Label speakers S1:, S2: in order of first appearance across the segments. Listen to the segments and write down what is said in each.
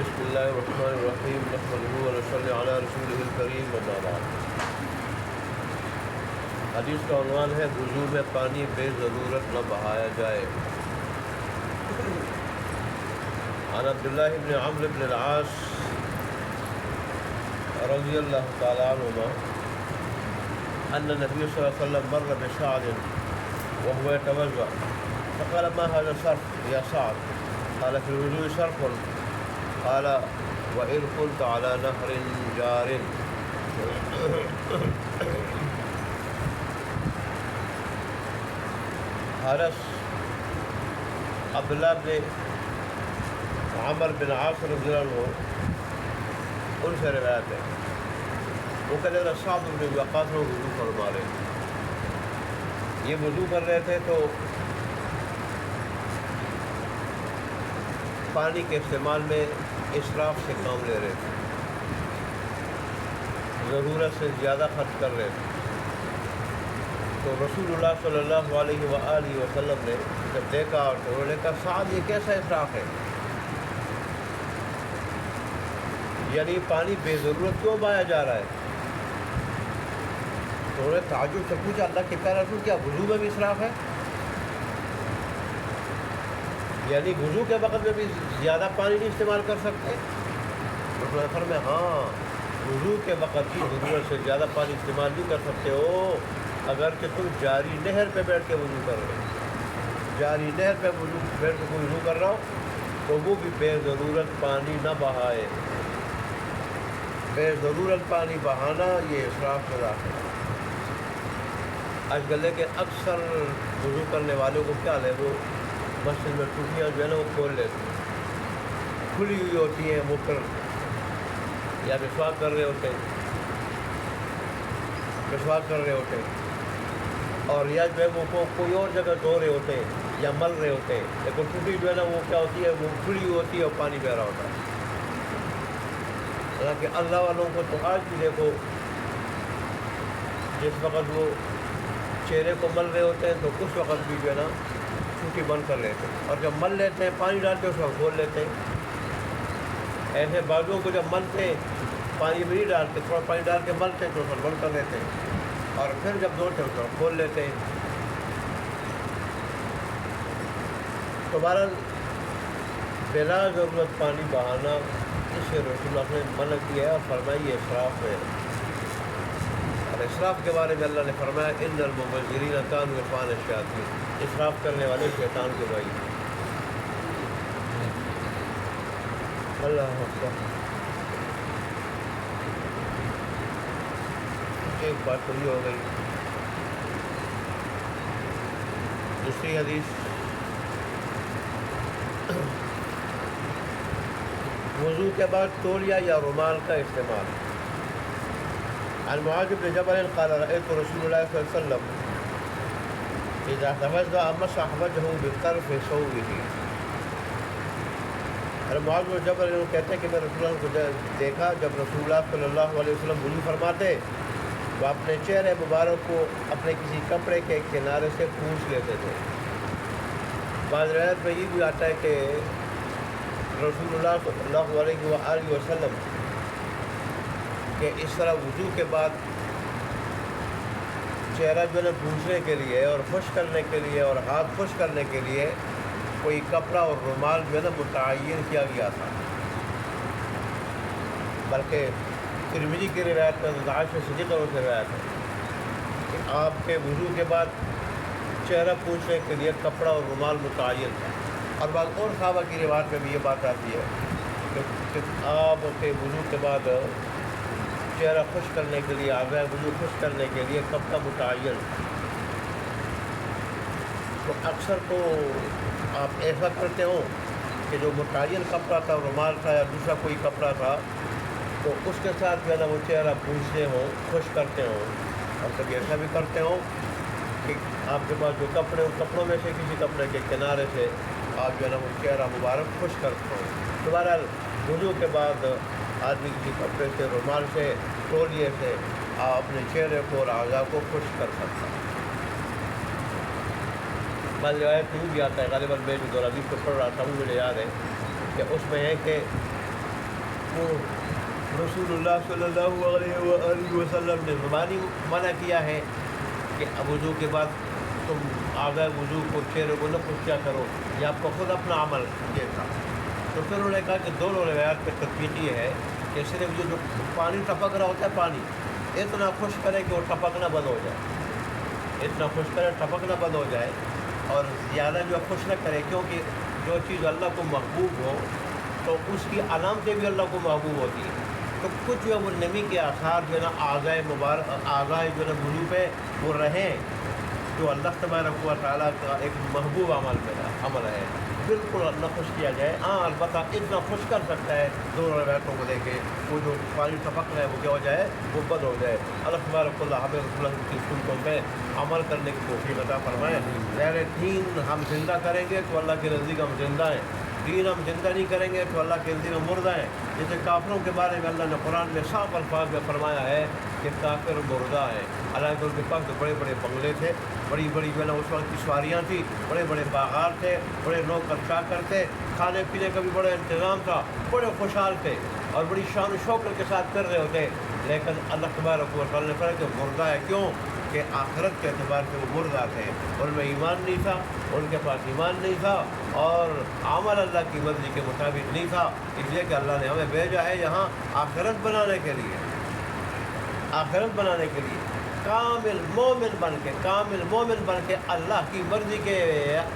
S1: بسم اللہ الرحمن الرحیم نحمدہ ونصلی علی رسولہ الکریم اما بعد۔ حدیث کا عنوان ہے وضو میں پانی بے ضرورت نہ بہایا جائے۔ عن عبداللہ بن عمرو بن العاص رضی اللہ تعالی عنہما ان النبی صلی اللہ علیہ وسلم مر بسعد وهو يتوضأ فقال ما هذا الصرف يا سعد؟ قال في الوضوء صرف، قال وإن كنت على نهر جار۔ حارث عبداللہ بن عمر بن عاص رضی اللہ عنہ ان سے روایت ہے، وہ کہتے ہیں سعد بن وقاص میں وضو فرما رہے، یہ وضو کر رہے تھے تو پانی کے استعمال میں اسراف سے کام لے رہے تھے، ضرورت سے زیادہ خرچ کر رہے تھے۔ تو رسول اللہ صلی اللہ علیہ وآلہ وسلم نے جب دیکھا تو انہوں نے کہا سعد یہ کیسا اسراف ہے، یعنی پانی بے ضرورت کیوں بہایا جا رہا ہے؟ تو انہوں نے تعجب سے پوچھا اللہ کے پیارے رسول کیا وضو میں بھی اسراف ہے؟ یعنی وضو کے وقت میں بھی زیادہ پانی نہیں استعمال کر سکتے؟ رسول اللہ فرمایا ہاں، وضو کے وقت کی ضرورت سے زیادہ پانی استعمال نہیں کر سکتے ہو اگر کہ تم جاری نہر پہ بیٹھ کے وضو کر رہے ہو، جاری نہر پہ بیٹھ کے وضو کر رہا ہو تو وہ بھی بے ضرورت پانی نہ بہائے۔ بے ضرورت پانی بہانا یہ اسراف کا داخل ہے۔ آج کل کہ اکثر وضو کرنے والوں کو کیا ہے، وہ مسجد میں ٹوٹیاں جو ہے نا وہ کھول لیتے ہیں، کھلی ہوئی ہوتی ہیں، وہ پھر یا مسواک کر رہے ہوتے ہیں، اور یا جو ہے وہ کوئی اور جگہ دھو رہے ہوتے ہیں یا مل رہے ہوتے ہیں، لیکن ٹوٹی جو ہے نا وہ کیا ہوتی ہے، وہ کھلی ہوئی ہوتی ہے اور پانی بہ رہا ہوتا ہے۔ حالانکہ اللہ والوں کو تو آج بھی دیکھو جس وقت وہ چہرے کو مل رہے ہوتے ہیں تو اس وقت بھی جو ہے نا ٹوٹی بند کر لیتے ہیں، اور جب مل لیتے ہیں پانی ڈالتے ہیں اس وقت کھول لیتے ہیں۔ ایسے بازوؤں کو جب ملتے ہیں پانی میں نہیں ڈالتے، تھوڑا پانی ڈال کے ملتے ہیں تو اس وقت بند کر لیتے ہیں، اور پھر جب دھوتے ہیں اس وقت کھول لیتے ہیں۔ تو بہرحال بلا ضرورت پانی بہانا اس سے رسول اللہ نے منع کیا ہے اور فرمایا یہ اسراف ہے۔ اور اسراف کے بارے میں اللہ نے فرمایا ان المبذرین کانوا اخوان الشیاطین، اسراف کرنے والے شیطان کے بھائی۔ اللہ اکبر۔ ایک بات تو یہ ہو گئی۔ دوسری حدیث وضو کے بعد تولیہ یا رومال کا استعمال۔ عن معاذ بن جبل قال رأيت رسول الله صلی اللہ علیہ وسلم اذا توضأ مسح وجهه بطرف ثوبه۔ معاذ بن جبل کہتے ہیں کہ میں رسول اللہ کو دیکھا جب رسول اللہ صلی اللہ علیہ وسلم وضو فرماتے وہ اپنے چہرے مبارک کو اپنے کسی کپڑے کے کنارے سے پوچھ لیتے تھے۔ بعض روایت میں یہ بھی آتا ہے کہ رسول اللہ صلی اللہ علیہ وآلہ وسلم کہ اس طرح وضو کے بعد چہرہ جو ہے پوچھنے کے لیے اور خشک کرنے کے لیے اور ہاتھ خشک کرنے کے لیے کوئی کپڑا اور رومال جو ہے نا متعین کیا گیا تھا۔ بلکہ ترمذی کی روایت میں عائشہ صدیقہ سے روایت ہے کہ آپ کے وضو کے بعد چہرہ پوچھنے کے لیے کپڑا اور رومال متعین تھا۔ اور بعض اور صحابہ کی روایت میں بھی یہ بات آتی ہے کہ آپ کے وضو کے بعد چہرہ خشک کرنے کے لیے آگے وضو خشک کرنے کے لیے کپڑا متعین۔ تو اکثر تو آپ ایسا کرتے ہوں کہ جو متعین کپڑا تھا، رومال تھا یا دوسرا کوئی کپڑا تھا، تو اس کے ساتھ جو ہے نا وہ چہرہ پوچھتے ہوں، خشک کرتے ہوں۔ اور کبھی ایسا بھی کرتے ہوں کہ آپ کے پاس جو کپڑے ہوں کپڑوں میں سے کسی کپڑے کے کنارے سے آپ جو ہے نا وہ چہرہ مبارک خشک کرتے ہوں۔ تو بہرحال وضو کے بعد آدمی کسی کپڑے سے، رومال سے، تولیے سے آپ اپنے چہرے کو اور اعضاء کو خشک کر سکتا ہے۔ بعض روایت میں بھی آتا ہے، غالباً میں جو دور حدیث کو پڑھ رہا تھا مجھے یاد ہے کہ اس میں ہے کہ وہ رسول اللہ صلی اللہ علیہ وآلہ وسلم نے زبانی منع کیا ہے کہ وضو کے بعد تم آگے وضو کو چہرے کو نہ کچھ کیا کرو، یہ آپ کو خود اپنا عمل یہ تھا۔ تو پھر انہوں نے کہا کہ دونوں روایات پہ تطبیق یہ ہے کہ صرف جو پانی ٹپک رہا ہوتا ہے، پانی اتنا خشک کرے کہ وہ ٹپکنا بند ہو جائے، اتنا خشک کرے ٹپکنا بند ہو جائے، اور زیادہ جو خشک نہ کرے، کیونکہ جو چیز اللہ کو محبوب ہو تو اس کی علامتیں بھی اللہ کو محبوب ہوتی ہیں۔ تو کچھ جو ہے وہ نمی کے آثار جو ہے نا اعضائے مبارک، اعضائے جو ہے نا وضو پہ وہ رہیں، جو اللہ تبارک و تعالیٰ کا ایک محبوب عمل ہے، بالکل نہ خوش کیا جائے۔ ہاں البتہ اتنا خوش کر سکتا ہے دونوں روایتوں کو لے کے، وہ جو پانی ٹپک رہا ہے وہ کیا ہو جائے، وہ بند ہو جائے۔ اللہ تبارک اللہ ہمیں رسول اللہ کی سنتوں پہ عمل کرنے کی توفیق عطا فرمائے۔ ظاہر دین ہم زندہ کریں گے تو اللہ کے نزدیک ہم زندہ ہیں، دین ہم زندہ نہیں کریں گے تو اللہ کے نزدیک ہم مردہ ہیں۔ جیسے کافروں کے بارے میں اللہ نے قرآن میں صاف الفاظ میں فرمایا ہے کہ کافر مردہ ہے، حالانکہ ان کے پاس بڑے بڑے بنگلے تھے، بڑی بڑی جو ہے نا اس وقت کی سواریاں تھیں، بڑے بڑے باغات تھے، بڑے نوکر چاکر تھے، کھانے پینے کا بھی بڑا انتظام تھا، بڑے خوشحال تھے اور بڑی شان و شوکت کے ساتھ کر رہے ہوتے، لیکن اللہ تبارک و تعالیٰ نے فرمایا کہ مردہ ہے۔ کیوں کہ آخرت کے اعتبار سے وہ مردہ تھے، ان میں ایمان نہیں تھا، ان کے پاس ایمان نہیں تھا، اور عمل اللہ کی مرضی کے مطابق نہیں تھا۔ اس لیے کہ اللہ نے ہمیں بھیجا ہے یہاں آخرت بنانے کے لیے، آخرت بنانے کے لیے کامل مومن بن کے اللہ کی مرضی کے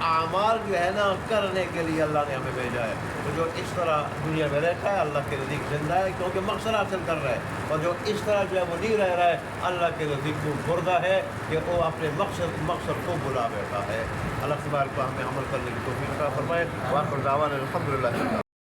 S1: اعمال جو ہے نا کرنے کے لیے اللہ نے ہمیں بھیجا ہے۔ تو جو اس طرح دنیا میں رہتا ہے اللہ کے نزدیک زندہ ہے، کیونکہ مقصد حاصل کر رہا ہے، اور جو اس طرح جو ہے وہ نہیں رہ رہا ہے اللہ کے نزدیک وہ مردہ ہے کہ وہ اپنے مقصد کو بلا بیٹھا ہے۔ اللہ تبارک و تعالیٰ ہمیں عمل کرنے کی توفیق عطا فرمائے۔ وآخر دعوانا الحمدللہ۔